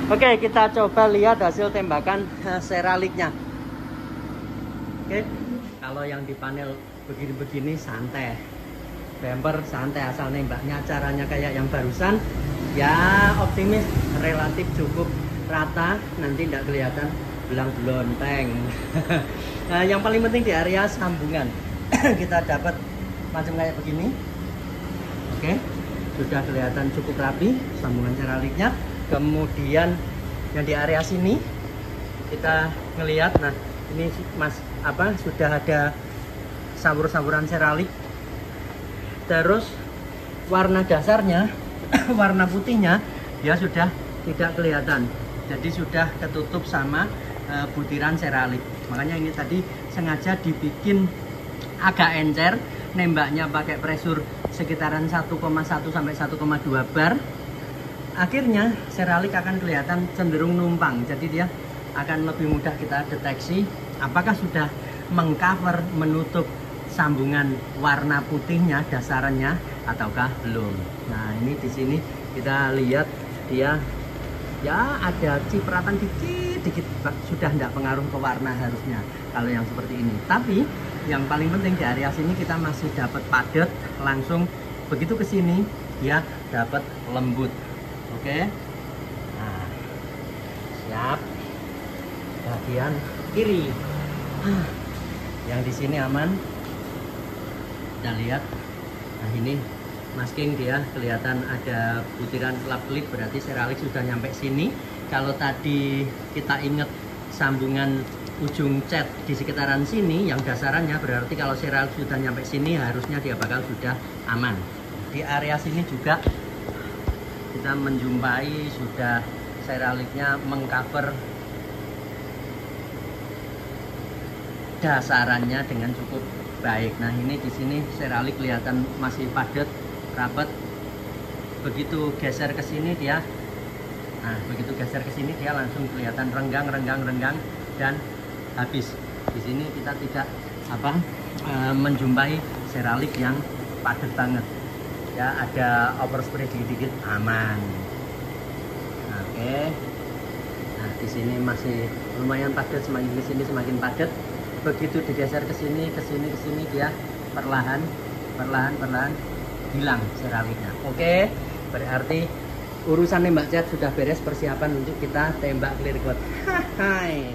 Oke, kita coba lihat hasil tembakan seraliknya. Oke, kalau yang di panel begini-begini santai, bumper santai asal nembaknya. Caranya kayak yang barusan, ya optimis, relatif cukup rata, nanti tidak kelihatan belang belonteng. Nah, yang paling penting di area sambungan kita dapat macam kayak begini. Oke, sudah kelihatan cukup rapi sambungan seraliknya. Kemudian yang di area sini kita ngelihat, nah ini sudah ada sabur-saburan seralik. Terus warna dasarnya warna putihnya dia sudah tidak kelihatan, jadi sudah ketutup sama butiran seralik. Makanya ini tadi sengaja dibikin agak encer, nembaknya pakai pressure sekitaran 1,1 sampai 1,2 bar. Akhirnya seralik akan kelihatan cenderung numpang, jadi dia akan lebih mudah kita deteksi apakah sudah mengcover, menutup sambungan warna putihnya dasarannya ataukah belum. Nah, ini di sini kita lihat dia ya ada cipratan dikit sudah tidak pengaruh ke warna harusnya kalau yang seperti ini. Tapi yang paling penting di area sini kita masih dapat padat, langsung begitu ke sini dia dapat lembut. Oke, nah siap. Bagian kiri, yang di sini aman. Kita lihat, nah ini masking dia kelihatan ada butiran kelap-kelip, berarti seralik sudah nyampe sini. Kalau tadi kita ingat sambungan ujung cat di sekitaran sini yang dasarannya, berarti kalau seralik sudah nyampe sini harusnya dia bakal sudah aman. Di area sini juga kita menjumpai sudah seraliknya mengcover dasarannya dengan cukup baik. Nah, ini di sini seralik kelihatan masih padat, rapat. Begitu geser ke sini dia, nah begitu geser ke sini dia langsung kelihatan renggang dan habis. Di sini kita tidak menjumpai seralik yang padat banget. Ya, ada overspray dikit-dikit, aman. Oke. Nah, di sini masih lumayan padat, semakin ke sini semakin padat. Begitu digeser ke sini dia perlahan hilang seraliknya. Oke, berarti urusan nembak cat sudah beres, persiapan untuk kita tembak clear coat. Hai.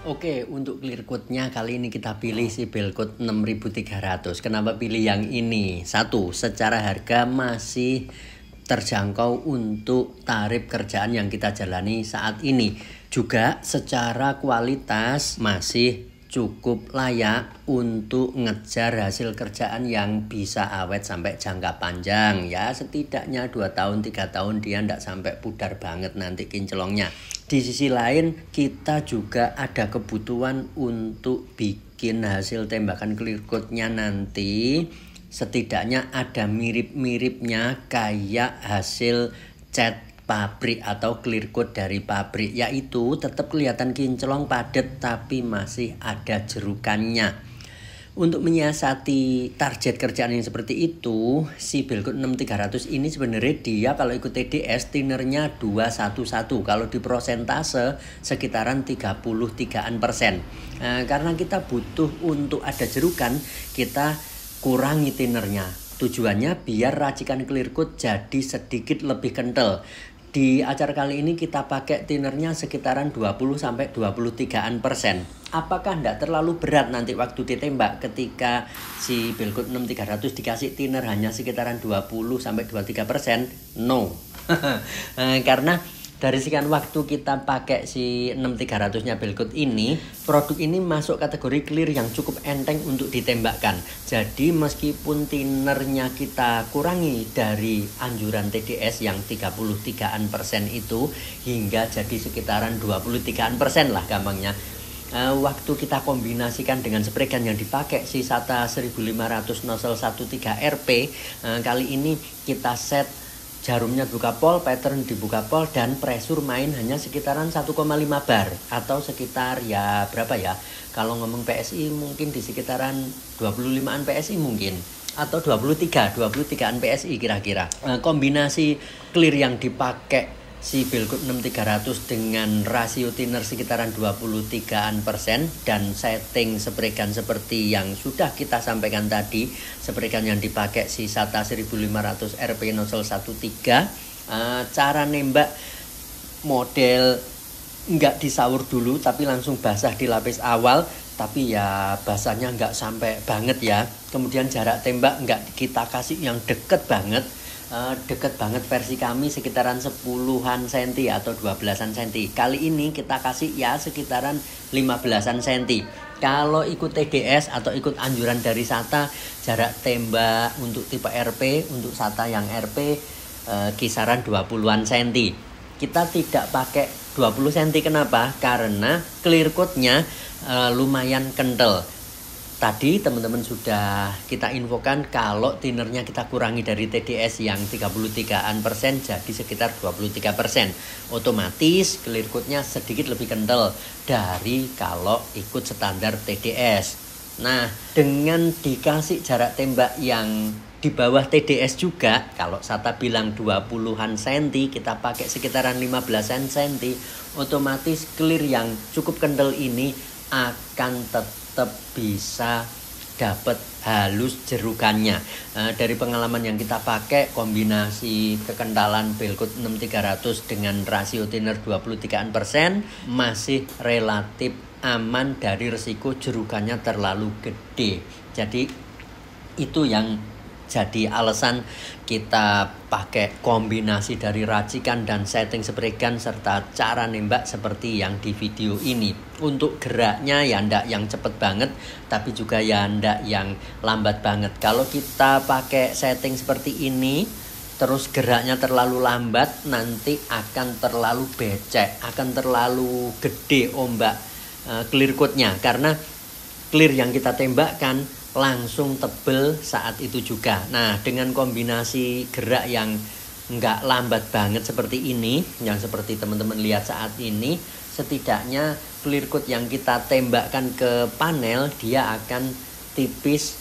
Oke, untuk clear coat-nya kali ini kita pilih si Belcoat 6300. Kenapa pilih yang ini? Satu, secara harga masih terjangkau untuk tarif kerjaan yang kita jalani saat ini. Juga secara kualitas masih cukup layak untuk ngejar hasil kerjaan yang bisa awet sampai jangka panjang. Ya, setidaknya 2 tahun 3 tahun dia ndak sampai pudar banget nanti kinclongnya. Di sisi lain kita juga ada kebutuhan untuk bikin hasil tembakan clear coat-nya nanti setidaknya ada mirip-miripnya kayak hasil cat pabrik atau clear coat dari pabrik, yaitu tetap kelihatan kinclong padat tapi masih ada jerukannya. Untuk menyiasati target kerjaan yang seperti itu, si Belcoat 6300 ini sebenarnya dia kalau ikut TDS tinernya 211, kalau di prosentase sekitaran 33%. Karena kita butuh untuk ada jerukan, kita kurangi tinernya. Tujuannya biar racikan clear coat jadi sedikit lebih kental. Di acar kali ini kita pakai tinernya sekitaran 20-23%. Apakah tidak terlalu berat nanti waktu ditembak ketika si Belcoat 6300 dikasih tiner hanya sekitaran 20-23%? No. Karena dari sekian waktu kita pakai si 6300-nya Belcoat ini, produk ini masuk kategori clear yang cukup enteng untuk ditembakkan. Jadi meskipun tinernya kita kurangi dari anjuran TDS yang 33% itu hingga jadi sekitaran 23% lah gampangnya. Waktu kita kombinasikan dengan spray gun yang dipakai si SATA 1500 nozzle 13 RP, kali ini kita set jarumnya buka pol, pattern dibuka pol, dan pressure main hanya sekitaran 1,5 bar atau sekitar ya berapa ya, kalau ngomong PSI mungkin di sekitaran 25an PSI mungkin. atau 23 PSI kira-kira. Kombinasi clear yang dipakai si Belkut 6300 dengan rasio thinner sekitaran 23% dan setting spray gun seperti yang sudah kita sampaikan tadi, spray gun yang dipakai si SATA 1500 RP nozzle 13. Cara nembak model nggak disaur dulu tapi langsung basah di lapis awal, tapi ya basahnya nggak sampai banget ya. Kemudian jarak tembak nggak kita kasih yang deket banget versi kami sekitaran 10-an senti atau 12-an senti. Kali ini kita kasih ya sekitaran 15-an senti. Kalau ikut TDS atau ikut anjuran dari SATA, jarak tembak untuk tipe RP, untuk SATA yang RP kisaran 20-an senti. Kita tidak pakai 20 cm. Kenapa? Karena clear coat-nya lumayan kental. Tadi teman-teman sudah kita infokan kalau thinnernya kita kurangi dari TDS yang 33% jadi sekitar 23%. Otomatis clear coat-nya sedikit lebih kental dari kalau ikut standar TDS. Nah, dengan dikasih jarak tembak yang di bawah TDS juga, kalau SATA bilang 20-an senti, kita pakai sekitaran 15-an senti, otomatis clear yang cukup kental ini akan tetap bisa dapat halus jerukannya. Dari pengalaman yang kita pakai, kombinasi kekentalan Belkut 6300 dengan rasio thinner 23% masih relatif aman dari resiko jerukannya terlalu gede. Jadi itu yang jadi alasan kita pakai kombinasi dari racikan dan setting spray gun serta cara nembak seperti yang di video ini. Untuk geraknya ya ndak yang cepet banget, tapi juga ya ndak yang lambat banget. Kalau kita pakai setting seperti ini terus geraknya terlalu lambat, nanti akan terlalu becek, akan terlalu gede ombak clear coat-nya, karena clear yang kita tembakkan langsung tebel saat itu juga. Nah, dengan kombinasi gerak yang nggak lambat banget seperti ini, yang seperti teman-teman lihat saat ini, setidaknya clear coat yang kita tembakkan ke panel, dia akan tipis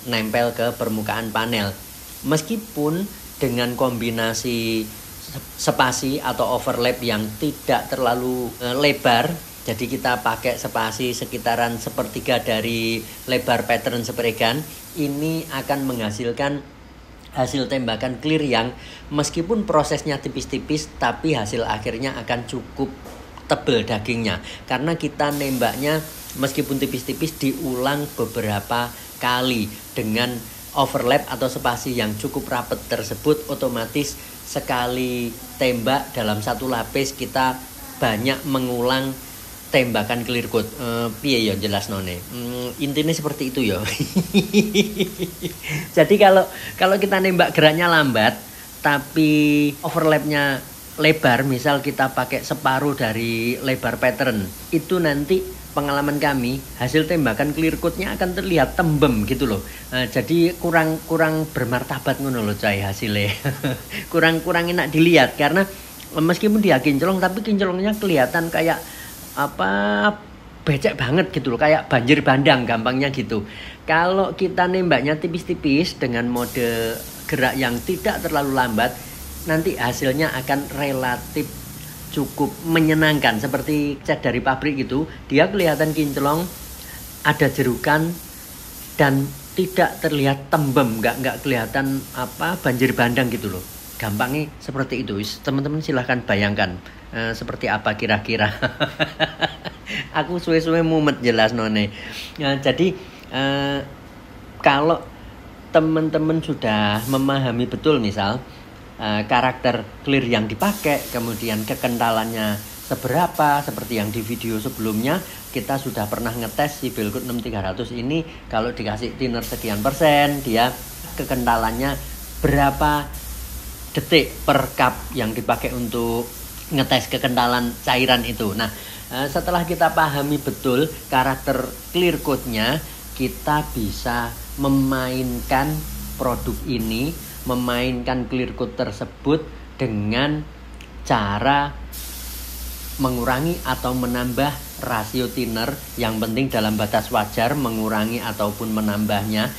nempel ke permukaan panel. Meskipun dengan kombinasi spasi atau overlap yang tidak terlalu lebar, jadi kita pakai spasi sekitaran sepertiga dari lebar pattern spray gun, ini akan menghasilkan hasil tembakan clear yang meskipun prosesnya tipis-tipis, tapi hasil akhirnya akan cukup tebel dagingnya. Karena kita nembaknya meskipun tipis-tipis diulang beberapa kali dengan overlap atau spasi yang cukup rapat tersebut, otomatis sekali tembak dalam satu lapis kita banyak mengulang tembakan clear coat. Piye ya jelas none. Intinya seperti itu ya. Jadi kalau kita nembak geraknya lambat tapi overlapnya lebar, misal kita pakai separuh dari lebar pattern, itu nanti pengalaman kami hasil tembakan clear coat-nya akan terlihat tembem gitu loh. Jadi kurang bermartabat ngono loh coy hasilnya. kurang enak dilihat karena meskipun dia kinclong tapi kinclongnya kelihatan kayak becek banget gitu loh, kayak banjir bandang gampangnya gitu. Kalau kita nembaknya tipis-tipis dengan mode gerak yang tidak terlalu lambat, nanti hasilnya akan relatif cukup menyenangkan. Seperti cat dari pabrik gitu, dia kelihatan kinclong, ada jerukan dan tidak terlihat tembem, nggak kelihatan banjir bandang gitu loh. Gampangnya seperti itu. Teman-teman silahkan bayangkan seperti apa kira-kira. Aku suwe-suwe mumet jelas none. Jadi kalau teman-teman sudah memahami betul misal karakter clear yang dipakai, kemudian kekentalannya seberapa, seperti yang di video sebelumnya kita sudah pernah ngetes si Belkut 6300 ini, kalau dikasih thinner sekian persen, dia kekentalannya berapa detik per cup yang dipakai untuk ngetes kekentalan cairan itu. Nah, setelah kita pahami betul karakter clear coat-nya, kita bisa memainkan produk ini, memainkan clear coat tersebut dengan cara mengurangi atau menambah rasio thinner. Yang penting dalam batas wajar, mengurangi ataupun menambahnya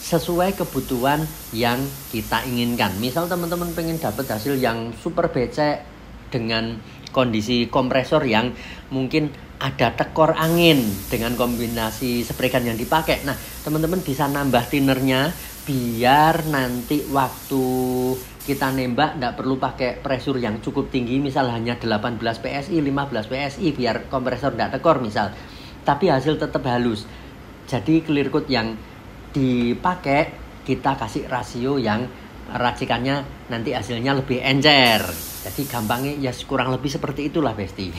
sesuai kebutuhan yang kita inginkan. Misal teman-teman pengen dapat hasil yang super becek dengan kondisi kompresor yang mungkin ada tekor angin dengan kombinasi spregan yang dipakai. Nah, teman-teman bisa nambah tinernya biar nanti waktu kita nembak nggak perlu pakai pressure yang cukup tinggi, misal hanya 18 PSI, 15 PSI biar kompresor nggak tekor misal. Tapi hasil tetap halus. Jadi clear coat yang dipakai kita kasih rasio yang racikannya nanti hasilnya lebih encer. Jadi gampangnya ya kurang lebih seperti itulah Besti.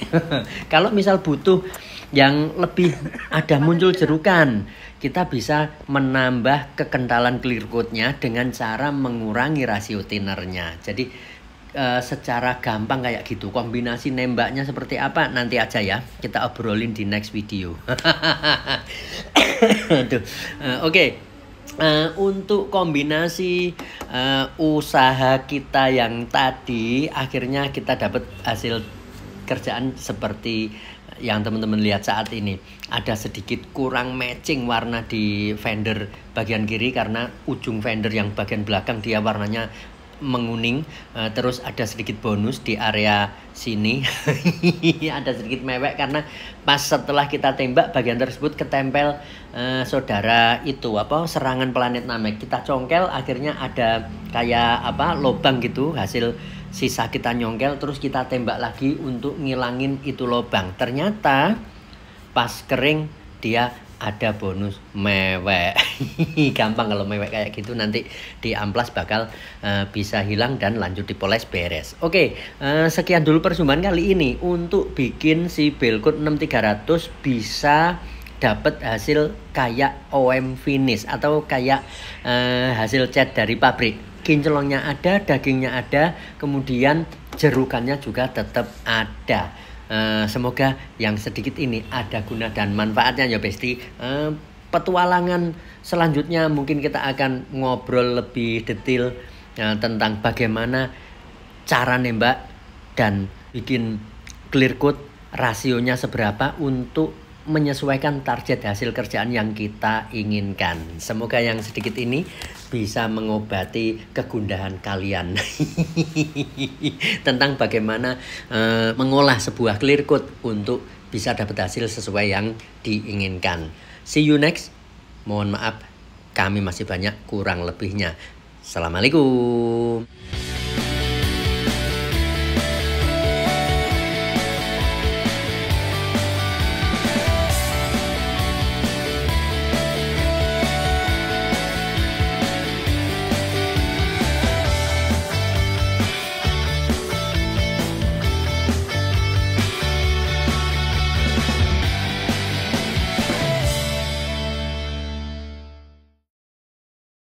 Kalau misal butuh yang lebih ada muncul jerukan, kita bisa menambah kekentalan clear coatnya dengan cara mengurangi rasio tinernya. Jadi secara gampang kayak gitu. Kombinasi nembaknya seperti apa nanti aja ya, kita obrolin di next video. Oke. Untuk kombinasi usaha kita yang tadi, akhirnya kita dapat hasil kerjaan seperti yang teman-teman lihat saat ini. Ada sedikit kurang matching warna di fender bagian kiri karena ujung fender yang bagian belakang dia warnanya menguning. Terus ada sedikit bonus di area sini. Ada sedikit mewek karena pas setelah kita tembak bagian tersebut ketempel saudara itu serangan planet Namek. Kita congkel akhirnya ada kayak lobang gitu, hasil sisa kita nyongkel terus kita tembak lagi untuk ngilangin itu lobang. Ternyata pas kering dia ada bonus mewek. Gampang kalau mewek kayak gitu, nanti di amplas bakal bisa hilang dan lanjut dipoles beres. Oke, sekian dulu perjumpaan kali ini. Untuk bikin si Belcoat 6300 bisa dapat hasil kayak OM finish atau kayak hasil cat dari pabrik. Kinclongnya ada, dagingnya ada, kemudian jerukannya juga tetap ada. Semoga yang sedikit ini ada guna dan manfaatnya ya Besti. Petualangan selanjutnya mungkin kita akan ngobrol lebih detail tentang bagaimana cara nembak dan bikin clear coat, rasionya seberapa untuk menyesuaikan target hasil kerjaan yang kita inginkan. Semoga yang sedikit ini bisa mengobati kegundahan kalian tentang bagaimana mengolah sebuah clear coat untuk bisa dapat hasil sesuai yang diinginkan. See you next. Mohon maaf, kami masih banyak kurang lebihnya. Assalamualaikum.